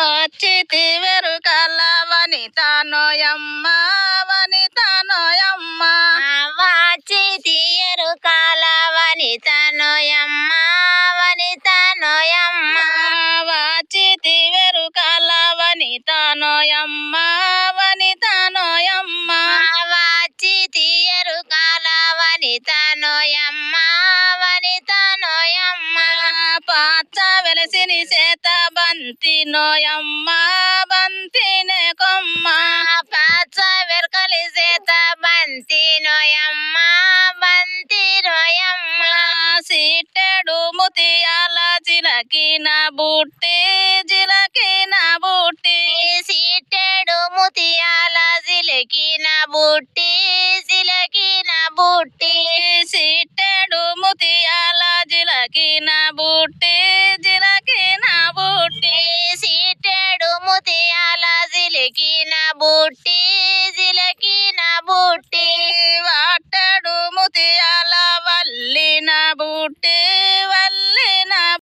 అచ్చితి వెరుకల వనితానోయమ్మ వనితానోయమ్మ వాచితి ఎరుకాల వనితానోయమ్మ వనితానోయమ్మ వాచితి వెరుకల వనితానోయమ్మ వనితానోయమ్మ వాచితి ఎరుకాల వనితానోయమ్మ వనితానోయమ్మ పాచ వెలసిని చేత బంతి నోయమ్మ బంతినే కొమ్మ పాచ వెరకలి చేత బంతి నోయమ్మ బంతి నోయమ్మ సీటెడు ముతియాల జిలకిన బుట్టి జిలకిన బుట్టి సీటెడు ముతియాల జిలకిన బుట్టి జిలకిన బుట్టి సీటెడు ముతియాల జిలకిన బుట్టి జిలకిన బుట్టి సీటెడు ముతియాల జిలకిన బుట్టి జిలకిన బుట్టి వాటెడు ముతియాల వల్లిన బుట్టి